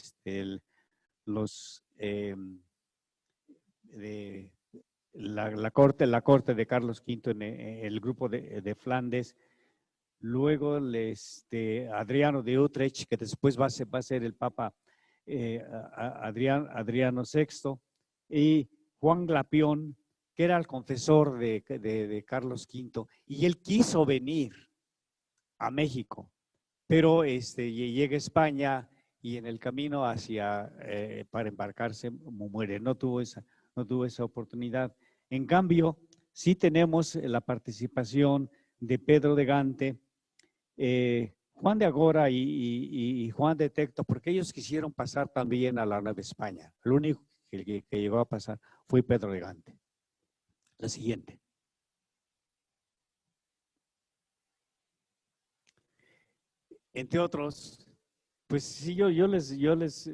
la corte de Carlos V en el grupo de Flandes. Luego Adriano de Utrecht, que después va a ser el Papa Adriano VI, y Juan Glapión, que era el confesor de Carlos V, y él quiso venir a México, pero llega a España y en el camino para embarcarse muere, no tuvo esa oportunidad. En cambio, sí tenemos la participación de Pedro de Gante, Juan de Agora y Juan de Tecto, porque ellos quisieron pasar también a la Nueva España. El único que llegó a pasar fue Pedro de Gante. La siguiente. Entre otros, pues sí, yo les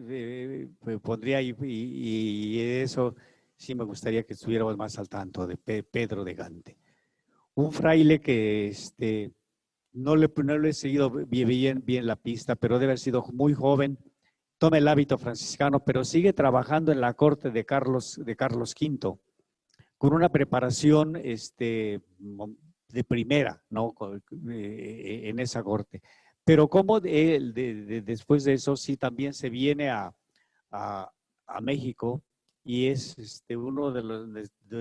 pondría y eso sí me gustaría que estuviéramos más al tanto de Pedro de Gante. Un fraile que no le he seguido bien la pista, pero debe haber sido muy joven, toma el hábito franciscano, pero sigue trabajando en la corte de Carlos V, con una preparación de primera, ¿no? En esa corte. Pero como después de eso sí también se viene a México y es uno de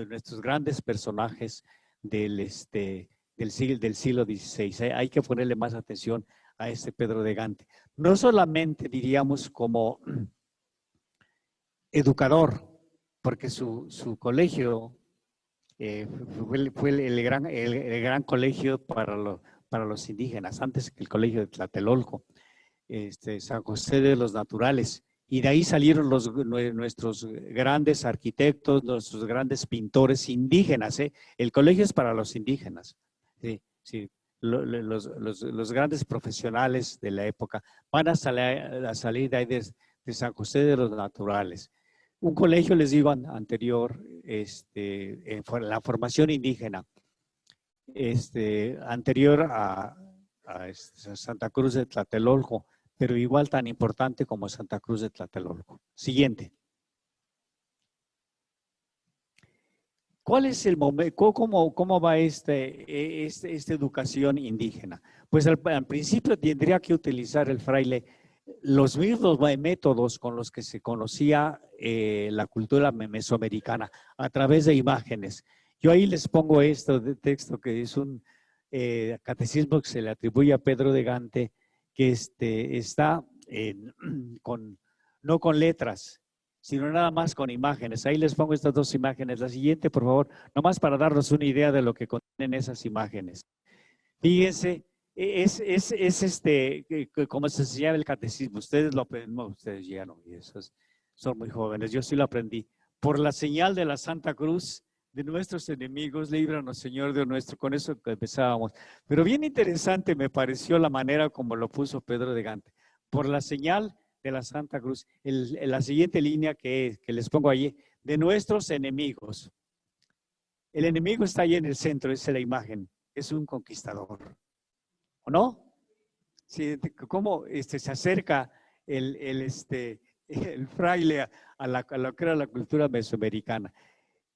nuestros grandes personajes del siglo XVI. Hay que ponerle más atención a este Pedro de Gante. No solamente, diríamos, como educador, porque su colegio fue el gran colegio para los indígenas, antes que el colegio de Tlatelolco, San José de los Naturales. Y de ahí salieron nuestros grandes arquitectos, nuestros grandes pintores indígenas. El colegio es para los indígenas. Sí, sí. Los grandes profesionales de la época van a salir de ahí de San José de los Naturales. Un colegio, les digo, anterior, en la formación indígena, anterior a Santa Cruz de Tlatelolco, pero igual tan importante como Santa Cruz de Tlatelolco. Siguiente. ¿Cuál es el momento? ¿Cómo va esta educación indígena? Pues al principio tendría que utilizar el fraile los mismos métodos con los que se conocía la cultura mesoamericana, a través de imágenes. Yo ahí les pongo esto de texto, que es un catecismo que se le atribuye a Pedro de Gante, que está no con letras, sino nada más con imágenes. Ahí les pongo estas dos imágenes. La siguiente, por favor, nomás para darnos una idea de lo que contienen esas imágenes. Fíjense, como se enseñaba el catecismo. Ustedes lo aprenden, no, ustedes ya no, y esos son muy jóvenes. Yo sí lo aprendí. Por la señal de la Santa Cruz de nuestros enemigos, líbranos, Señor Dios nuestro. Con eso empezábamos. Pero bien interesante me pareció la manera como lo puso Pedro de Gante. Por la señal de la Santa Cruz. La siguiente línea que les pongo allí, de nuestros enemigos. El enemigo está ahí en el centro, esa es la imagen. Es un conquistador. ¿O no? Sí, ¿cómo se acerca el fraile a lo que era la cultura mesoamericana?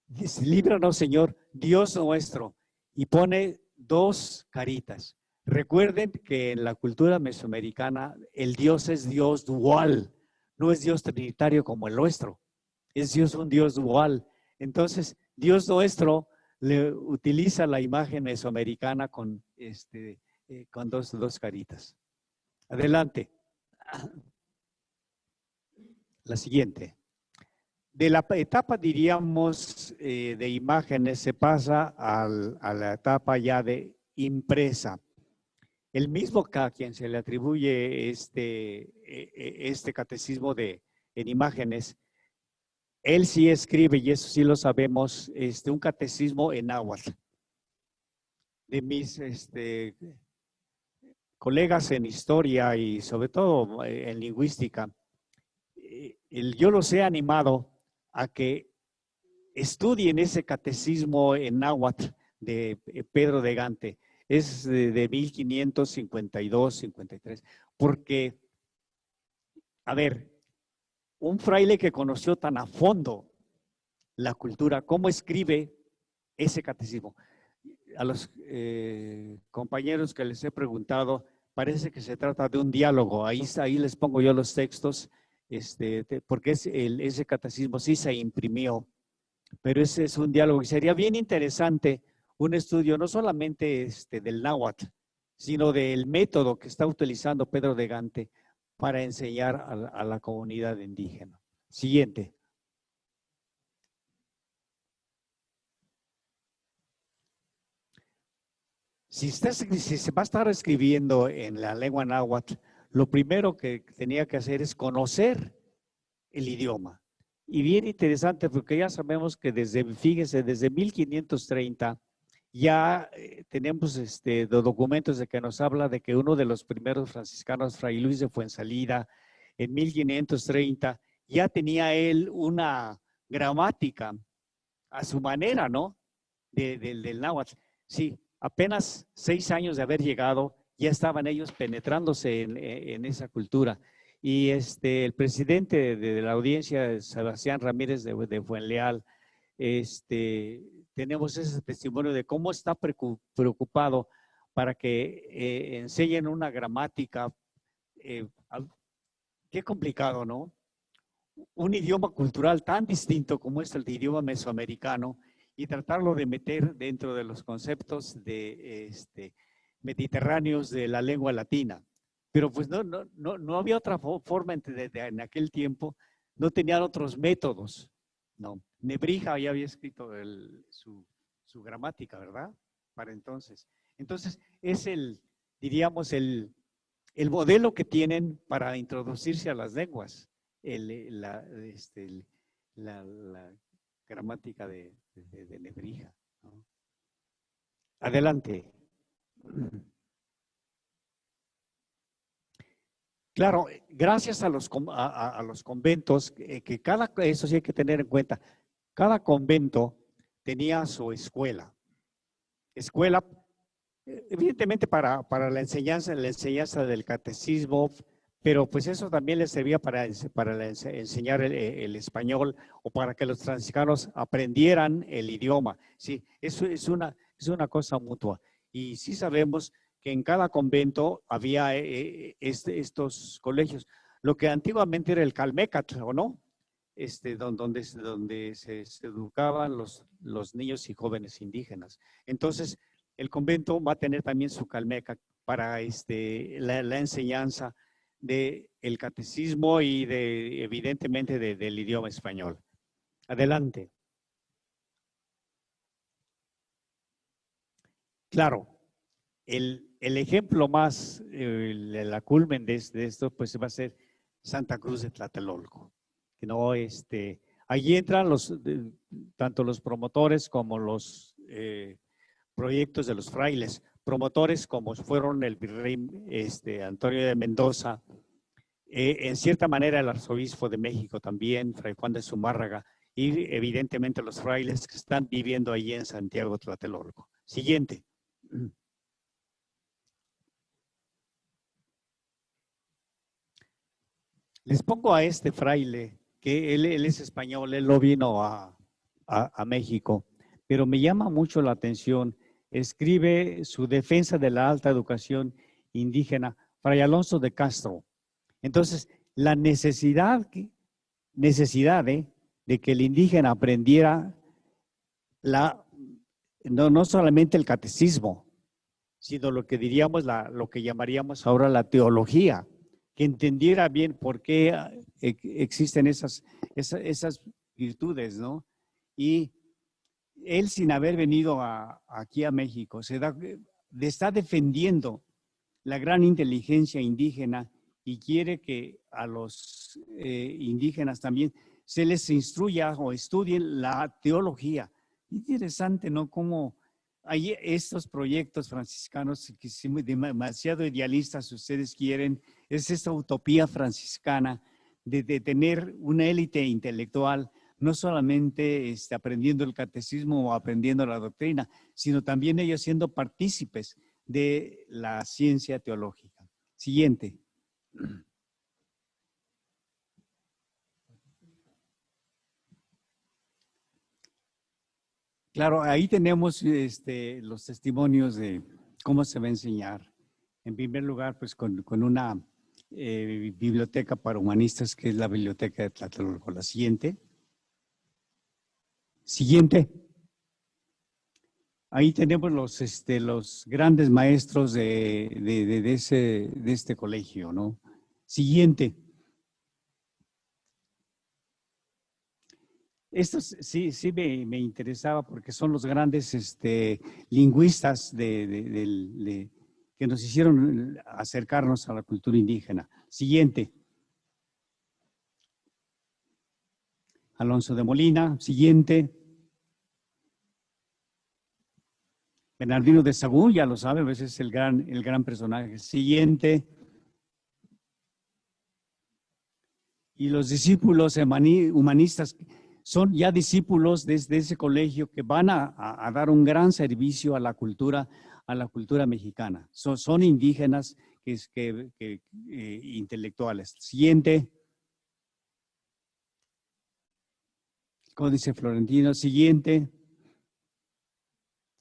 Dice, líbranos, Señor, Dios nuestro. Y pone dos caritas. Recuerden que en la cultura mesoamericana el Dios es Dios dual, no es Dios trinitario como el nuestro, es un Dios dual. Entonces, Dios nuestro le utiliza la imagen mesoamericana con dos caritas. Adelante. La siguiente. De la etapa, diríamos, de imágenes se pasa a la etapa ya de impresa. El mismo a quien se le atribuye este catecismo en imágenes, él sí escribe, y eso sí lo sabemos, un catecismo en náhuatl. De mis colegas en historia y sobre todo en lingüística, yo los he animado a que estudien ese catecismo en náhuatl de Pedro de Gante. Es de 1552, 53, porque, a ver, un fraile que conoció tan a fondo la cultura, ¿cómo escribe ese catecismo? A los compañeros que les he preguntado, parece que se trata de un diálogo. Ahí les pongo yo los textos, porque ese catecismo sí se imprimió, pero ese es un diálogo y sería bien interesante un estudio no solamente del náhuatl, sino del método que está utilizando Pedro de Gante para enseñar a la comunidad indígena. Siguiente. Si se va a estar escribiendo en la lengua náhuatl, lo primero que tenía que hacer es conocer el idioma. Y bien interesante porque ya sabemos que fíjense, desde 1530 ya tenemos documentos de que nos habla de que uno de los primeros franciscanos, Fray Luis de Fuensalida, en 1530, ya tenía él una gramática a su manera, ¿no? Del náhuatl. Sí, apenas 6 años de haber llegado, ya estaban ellos penetrándose en esa cultura. Y el presidente de la audiencia, Sebastián Ramírez de Fuenleal, tenemos ese testimonio de cómo está preocupado para que enseñen una gramática. Qué complicado, ¿no? un idioma cultural tan distinto como es el idioma mesoamericano y tratarlo de meter dentro de los conceptos mediterráneos de la lengua latina. Pero pues no había otra forma en aquel tiempo, no tenían otros métodos. No, Nebrija ya había escrito su gramática, ¿verdad? Para entonces. Entonces, es diríamos, el modelo que tienen para introducirse a las lenguas, la gramática de Nebrija, ¿no? Adelante. Claro, gracias a los conventos, eso sí hay que tener en cuenta, cada convento tenía su escuela. Escuela, evidentemente para la enseñanza del catecismo, pero pues eso también les servía para enseñar el español o para que los franciscanos aprendieran el idioma. Sí, eso es una cosa mutua. Y sí sabemos que en cada convento había estos colegios. Lo que antiguamente era el Calmécatl, ¿o no? Donde se educaban los niños y jóvenes indígenas. Entonces, el convento va a tener también su Calmécatl para la enseñanza del catecismo y evidentemente del idioma español. Adelante. Claro, el ejemplo más, la culmen de esto, pues va a ser Santa Cruz de Tlatelolco. ¿No? Allí entran tanto los promotores como los proyectos de los frailes. Promotores como fueron el virrey Antonio de Mendoza, en cierta manera el arzobispo de México también, Fray Juan de Zumárraga, y evidentemente los frailes que están viviendo allí en Santiago Tlatelolco. Siguiente. Les pongo a este fraile, que él es español, él no vino a México, pero me llama mucho la atención. Escribe su defensa de la alta educación indígena, Fray Alonso de Castro. Entonces, la necesidad de que el indígena aprendiera no solamente el catecismo, sino lo que diríamos, lo que llamaríamos ahora la teología, que entendiera bien por qué existen esas virtudes, ¿no? Y él, sin haber venido aquí a México, está defendiendo la gran inteligencia indígena y quiere que a los indígenas también se les instruya o estudien la teología. Interesante, ¿no? Cómo hay estos proyectos franciscanos que son demasiado idealistas, si ustedes quieren, es esta utopía franciscana de tener una élite intelectual, no solamente aprendiendo el catecismo o aprendiendo la doctrina, sino también ellos siendo partícipes de la ciencia teológica. Siguiente. Claro, ahí tenemos los testimonios de cómo se va a enseñar. En primer lugar, pues con una biblioteca para humanistas, que es la Biblioteca de Tlatelolco. La siguiente. Siguiente. Ahí tenemos los grandes maestros de este colegio, ¿no? Siguiente. Esto sí me interesaba porque son los grandes lingüistas que nos hicieron acercarnos a la cultura indígena. Siguiente. Alonso de Molina. Siguiente. Bernardino de Sahagún, ya lo sabe, a veces es el gran personaje. Siguiente. Y los discípulos humanistas son ya discípulos desde ese colegio que van a dar un gran servicio a la cultura mexicana. Son indígenas intelectuales. Siguiente. Códice Florentino. Siguiente.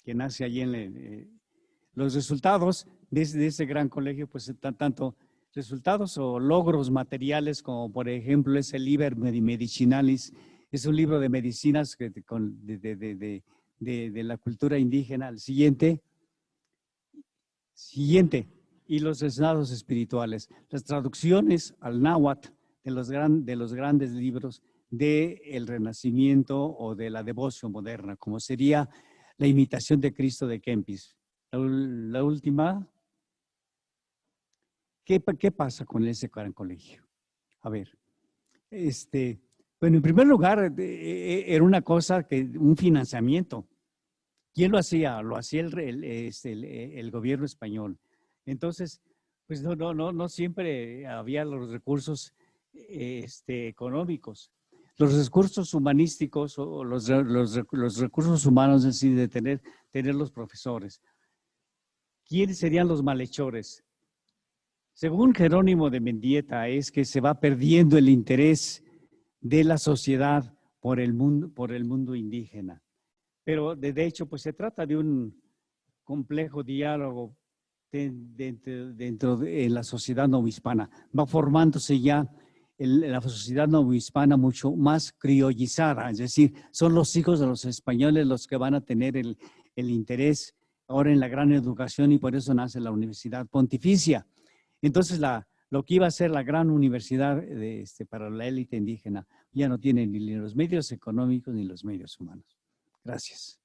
Que nace allí los resultados de ese gran colegio, pues tanto resultados o logros materiales, como por ejemplo es el Liber Medicinalis, es un libro de medicinas de la cultura indígena. El siguiente, y los estados espirituales, las traducciones al náhuatl de los grandes libros del Renacimiento o de la devoción moderna, como sería La imitación de Cristo de Kempis. La última. ¿Qué pasa con ese gran colegio? A ver, bueno, en primer lugar, era una cosa un financiamiento. ¿Quién lo hacía? Lo hacía el gobierno español. Entonces, pues no siempre había los recursos económicos. Los recursos humanísticos o los recursos humanos, es decir, de tener los profesores. ¿Quiénes serían los malhechores? Según Jerónimo de Mendieta, es que se va perdiendo el interés de la sociedad por el mundo indígena. Pero de hecho, pues se trata de un complejo diálogo dentro de la sociedad novohispana. Va formándose ya la sociedad novohispana mucho más criollizada, es decir, son los hijos de los españoles los que van a tener el interés ahora en la gran educación, y por eso nace la Universidad Pontificia. Entonces, lo que iba a ser la gran universidad para la élite indígena ya no tiene ni los medios económicos ni los medios humanos. Gracias.